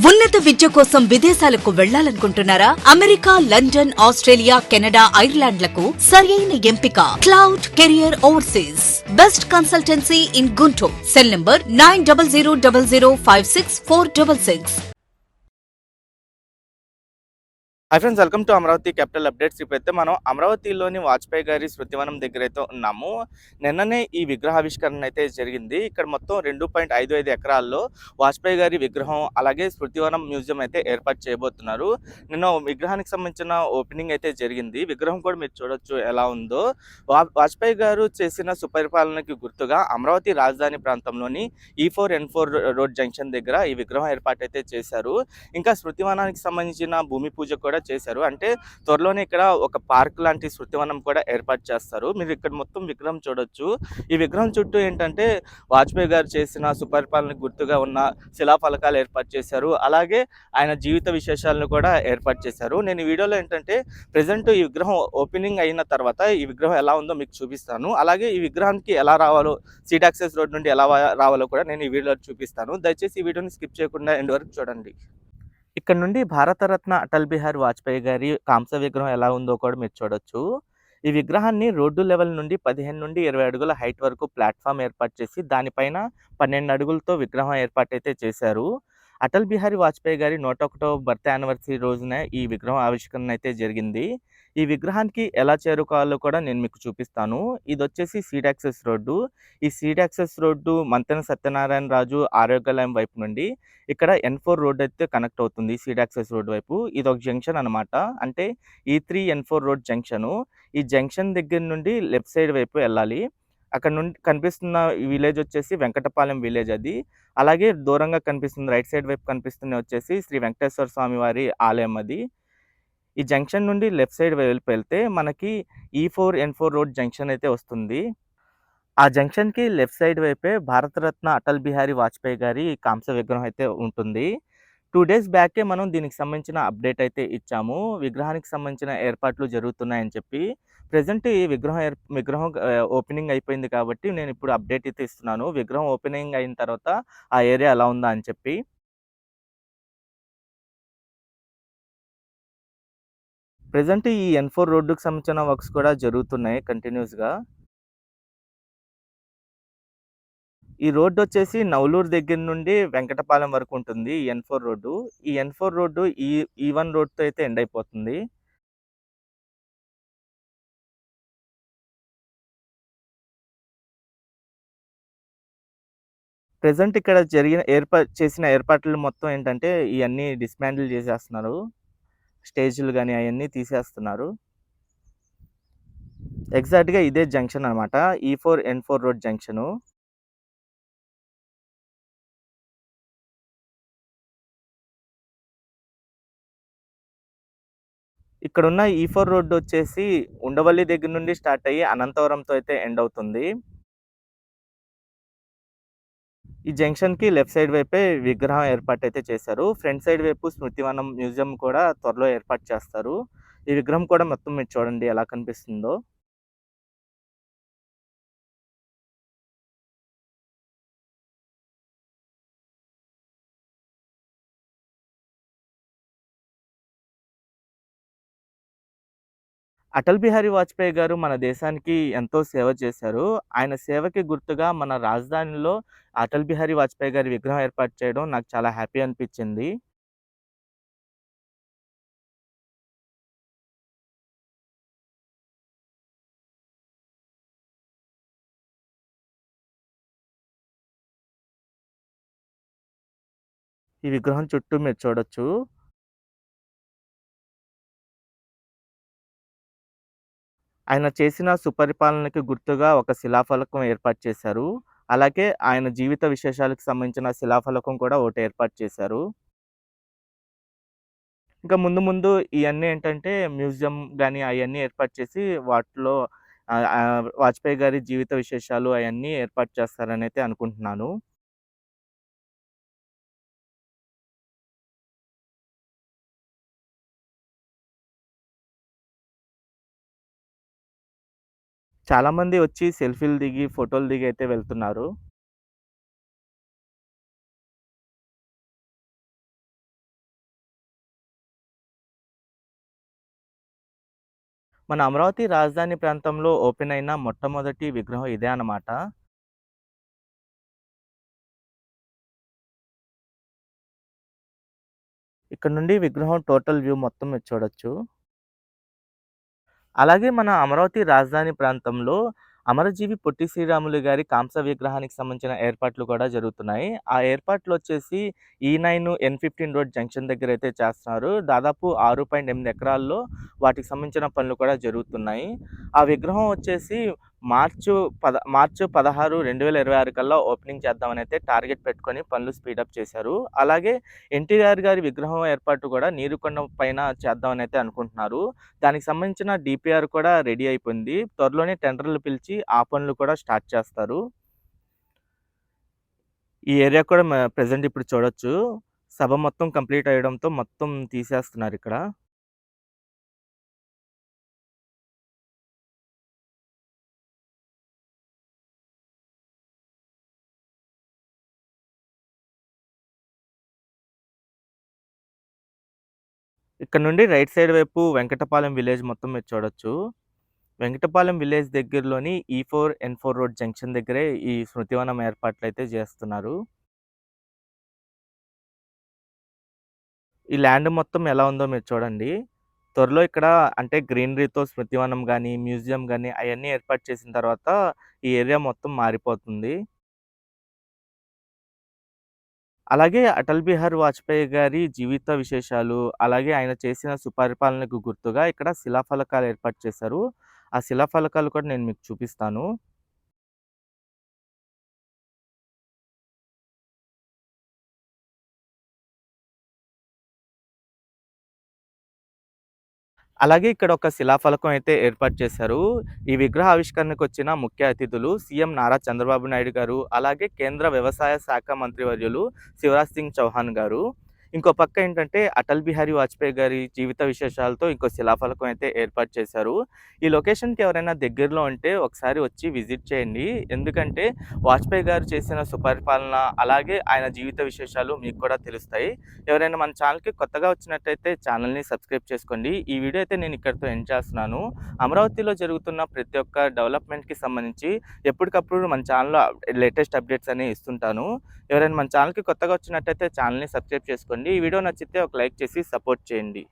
ఉన్నత విద్య కోసం విదేశాలకు వెళ్లాలనుకుంటున్నారా? అమెరికా, లండన్, ఆస్ట్రేలియా, కెనడా, ఐర్లాండ్లకు సరియైన ఎంపిక cloud career overseas. Best consultancy in Guntur. Cell number 9000056466. Hi friends, welcome to Amaravati capital updates. ఇప్పుడైతే మనం అమరావతిలోని వాజ్పేయి గారి స్మృతివనం దగ్గర అయితే ఉన్నాము. నిన్ననే ఈ విగ్రహావిష్కరణ అయితే జరిగింది. ఇక్కడ మొత్తం 2.55 ఎకరాల్లో వాజ్పేయి గారి విగ్రహం అలాగే స్మృతివనం మ్యూజియం అయితే ఏర్పాటు చేయబోతున్నారు. నిన్న విగ్రహానికి సంబంధించిన ఓపెనింగ్ అయితే జరిగింది. విగ్రహం కూడా మీరు చూడొచ్చు ఎలా ఉందో. వాజ్పేయి గారు చేసిన సుపరిపాలనకి గుర్తుగా అమరావతి రాజధాని ప్రాంతంలోని E4N4 రోడ్ జంక్షన్ దగ్గర ఈ విగ్రహం ఏర్పాటు అయితే చేశారు. ఇంకా స్మృతివనానికి సంబంధించిన భూమి పూజ కూడా చేశారు. అంటే త్వరలోనే ఇక్కడ ఒక పార్క్ లాంటి శృతివనం కూడా ఏర్పాటు చేస్తారు. మీరు ఇక్కడ మొత్తం విగ్రహం చూడొచ్చు. ఈ విగ్రహం చుట్టూ ఏంటంటే వాజ్పేయి గారు చేసిన సుపరిపాలనకు గుర్తుగా ఉన్న శిలాఫలకాలు ఏర్పాటు చేశారు. అలాగే ఆయన జీవిత విశేషాలను కూడా ఏర్పాటు చేశారు. నేను ఈ వీడియోలో ఏంటంటే ప్రజెంట్ ఈ విగ్రహం ఓపెనింగ్ అయిన తర్వాత ఈ విగ్రహం ఎలా ఉందో మీకు చూపిస్తాను. అలాగే ఈ విగ్రహానికి ఎలా రావాలో, సీట్ యాక్సెస్ రోడ్ నుండి ఎలా రావాలో కూడా నేను ఈ వీడియోలో చూపిస్తాను. దయచేసి ఈ వీడియోని స్కిప్ చేయకుండా ఎండ్ వరకు చూడండి. ఇక్కడ నుండి భారతరత్న అటల్ బిహారీ వాజ్పేయి గారి కాంస్య విగ్రహం ఎలా ఉందో కూడా మీరు చూడొచ్చు. ఈ విగ్రహాన్ని రోడ్డు లెవెల్ నుండి 15 నుండి 20 అడుగుల హైట్ వరకు ప్లాట్ఫామ్ ఏర్పాటు చేసి దానిపైన 12 అడుగులతో విగ్రహం ఏర్పాటైతే చేశారు. అటల్ బిహారీ వాజ్పేయి గారి 101వ బర్త్ యానివర్సరీ రోజున ఈ విగ్రహం ఆవిష్కరణ అయితే జరిగింది. ఈ విగ్రహానికి ఎలా చేరుకోవాలో కూడా నేను మీకు చూపిస్తాను. ఇది వచ్చేసి సీడ్ యాక్సెస్ రోడ్డు. ఈ seed access road Mantena Satyanarayana Raju Arogyalayam వైపు నుండి ఇక్కడ N4 రోడ్ అయితే కనెక్ట్ అవుతుంది. సీడ్ యాక్సెస్ రోడ్ వైపు ఇది ఒక జంక్షన్ అనమాట. అంటే E3N4 రోడ్ జంక్షను. ఈ జంక్షన్ దగ్గర నుండి లెఫ్ట్ సైడ్ వైపు వెళ్ళాలి. అక్కడ నుండి కనిపిస్తున్న విలేజ్ వచ్చేసి వెంకటపాలెం విలేజ్ అది. అలాగే దూరంగా కనిపిస్తుంది రైట్ సైడ్ వైపు కనిపిస్తున్న వచ్చేసి శ్రీ వెంకటేశ్వర స్వామి వారి ఆలయం అది. ఈ జంక్షన్ నుండి లెఫ్ట్ సైడ్ వైపు వెళ్తే మనకి E4N4 రోడ్ జంక్షన్ అయితే వస్తుంది. ఆ జంక్షన్‌కి లెఫ్ట్ సైడ్ వైపే భారతరత్న అటల్ బిహారీ వాజ్పేయి గారి కాంస్య విగ్రహం అయితే ఉంటుంది. 2 డేస్ బ్యాకే మనం దీనికి సంబంధించిన అప్డేట్ అయితే ఇచ్చాము. విగ్రహానికి సంబంధించిన ఏర్పాట్లు జరుగుతున్నాయని చెప్పి. ప్రెజెంట్ ఈ విగ్రహం ఓపెనింగ్ అయిపోయింది కాబట్టి నేను ఇప్పుడు అప్డేట్ అయితే ఇస్తున్నాను. విగ్రహం ఓపెనింగ్ అయిన తర్వాత ఆ ఏరియా ఎలా ఉందా అని చెప్పి. ప్రెజెంట్ ఈ N4 రోడ్డుకి సంబంధించిన వర్క్స్ కూడా జరుగుతున్నాయి కంటిన్యూస్‌గా. ఈ రోడ్డు వచ్చేసి నవలూరు దగ్గర నుండి వెంకటపాలెం వరకు ఉంటుంది. ఈ N4 రోడ్డు. ఈ N4 రోడ్డు E1 రోడ్‌తో అయితే ఎండ్ అయిపోతుంది. ప్రెజెంట్ ఇక్కడ చేసిన ఏర్పాట్లు మొత్తం ఏంటంటే ఇయన్నీ డిస్మాంటిల్ చేసేస్తున్నారు. స్టేజ్‌లు గాని అయన్నీ తీసేస్తున్నారు. ఎగ్జాక్ట్‌గా ఇదే జంక్షన్ అనమాట. E4N4 road junction. ఇక్కడున్న E4 రోడ్డు వచ్చేసి ఉండవల్లి దగ్గర నుండి స్టార్ట్ అయ్యి అనంతవరంతో అయితే ఎండ్ అవుతుంది. ఈ జంక్షన్‌కి లెఫ్ట్ సైడ్ వైపే విగ్రహం ఏర్పాటైతే చేశారు. ఫ్రంట్ సైడ్ వైపు స్మృతివనం మ్యూజియం కూడా త్వరలో ఏర్పాటు చేస్తారు. ఈ విగ్రహం కూడా మొత్తం మీరు చూడండి ఎలా కనిపిస్తుందో. అటల్ బిహారీ వాజ్పేయి గారు మన దేశానికి ఎంతో సేవ చేశారు. ఆయన సేవకి గుర్తుగా మన రాజధానిలో అటల్ బిహారీ వాజ్పేయి గారి విగ్రహం ఏర్పాటు చేయడం నాకు చాలా హ్యాపీ అనిపించింది. ఈ విగ్రహం చుట్టూ మీరు చూడొచ్చు. ఆయన చేసిన సుపరిపాలనకి గుర్తుగా ఒక శిలాఫలకం ఏర్పాటు చేశారు. అలాగే ఆయన జీవిత విశేషాలకు సంబంధించిన శిలాఫలకం కూడా ఒకటి ఏర్పాటు చేశారు. ఇంకా ముందు ముందు ఇయన్నీ ఏంటంటే మ్యూజియం గాని అయన్నీ ఏర్పాటు చేసి వాటిలో వాజ్పేయి గారి జీవిత విశేషాలు అయన్నీ ఏర్పాటు చేస్తారనైతే అనుకుంటున్నాను. చాలామంది వచ్చి సెల్ఫీలు దిగి, ఫోటోలు దిగి అయితే వెళ్తున్నారు. మన అమరావతి రాజధాని ప్రాంతంలో ఓపెన్ అయిన మొట్టమొదటి విగ్రహం ఇదే అన్నమాట. ఇక్కడ నుండి విగ్రహం టోటల్ వ్యూ మొత్తం మీరు చూడొచ్చు. అలాగే మన అమరావతి రాజధాని ప్రాంతంలో అమరజీవి పొట్టి శ్రీరాములు గారి కాంస్య విగ్రహానికి సంబంధించిన ఏర్పాట్లు కూడా జరుగుతున్నాయి. ఆ ఏర్పాట్లొచ్చేసి E9, N15 రోడ్ జంక్షన్ దగ్గరైతే చేస్తున్నారు. దాదాపు 6.8 ఎకరాల్లో వాటికి సంబంధించిన పనులు కూడా జరుగుతున్నాయి. ఆ విగ్రహం వచ్చేసి మార్చు 16, 2026 కల్లా ఓపెనింగ్ చేద్దామనైతే టార్గెట్ పెట్టుకొని పనులు స్పీడప్ చేశారు. అలాగే ఎన్టీఆర్ గారి విగ్రహం ఏర్పాటు కూడా నీరుకొండ పైన చేద్దామనైతే అనుకుంటున్నారు. దానికి సంబంధించిన డీపీఆర్ కూడా రెడీ అయిపోయింది. త్వరలోనే టెండర్‌లు పిలిచి ఆ పనులు కూడా స్టార్ట్ చేస్తారు. ఈ ఏరియా కూడా ప్రెజెంట్ ఇప్పుడు చూడొచ్చు. సభ మొత్తం కంప్లీట్ అయ్యడంతో మొత్తం తీసేస్తున్నారిక్కడ. ఇక్కడ నుండి రైట్ సైడ్ వైపు వెంకటపాలెం విలేజ్ మొత్తం మీరు చూడొచ్చు. వెంకటపాలెం విలేజ్ దగ్గరలోని E4, N4 రోడ్ జంక్షన్ దగ్గరే ఈ స్మృతివనం ఏర్పాట్లయితే చేస్తున్నారు. ఈ ల్యాండ్ మొత్తం ఎలా ఉందో మీరు చూడండి. త్వరలో ఇక్కడ అంటే గ్రీనరీతో స్మృతివనం గాని, మ్యూజియం గాని అయన్నీ ఏర్పాటు చేసిన తర్వాత ఈ ఏరియా మొత్తం మారిపోతుంది. అలాగే అటల్ బిహారీ వాజ్పేయి గారి జీవిత విశేషాలు, అలాగే ఆయన చేసిన సుపరిపాలనకు గుర్తుగా ఇక్కడ శిలాఫలకాలు ఏర్పాటు చేశారు. ఆ శిలాఫలకాలు కూడా నేను మీకు చూపిస్తాను. అలాగే ఇక్కడ ఒక శిలాఫలకం అయితే ఏర్పాటు చేశారు. ఈ విగ్రహ ఆవిష్కరణకొచ్చిన ముఖ్య అతిథులు సీఎం నారా చంద్రబాబు నాయుడు గారు, అలాగే కేంద్ర వ్యవసాయ శాఖ మంత్రివర్యులు శివరాజ్ సింగ్ చౌహాన్ గారు. ఇంకో పక్క ఏంటంటే అటల్ బిహారీ వాజ్పేయి గారి జీవిత విశేషాలతో ఇంకో శిలాఫలకం అయితే ఏర్పాటు చేశారు. ఈ లొకేషన్‌కి ఎవరైనా దగ్గరలో ఉంటే ఒకసారి వచ్చి విజిట్ చేయండి. ఎందుకంటే వాజ్పేయి గారు చేసిన సుపరిపాలన, అలాగే ఆయన జీవిత విశేషాలు మీకు కూడా తెలుస్తాయి. ఎవరైనా మన ఛానల్‌కి కొత్తగా వచ్చినట్టయితే ఛానల్‌ని సబ్స్క్రైబ్ చేసుకోండి. ఈ వీడియో అయితే నేను ఇక్కడితో ఎండ్ చేస్తున్నాను. అమరావతిలో జరుగుతున్న ప్రతి ఒక్క డెవలప్‌మెంట్‌కి సంబంధించి ఎప్పటికప్పుడు మన ఛానల్‌లో లేటెస్ట్ అప్డేట్స్ అనేవి ఇస్తుంటాను. ఎవరైనా మన ఛానల్‌కి కొత్తగా వచ్చినట్టయితే ఛానల్‌ని సబ్స్క్రైబ్ చేసుకోండి. ఈ వీడియో నచ్చితే ఒక లైక్ చేసి సపోర్ట్ చేయండి.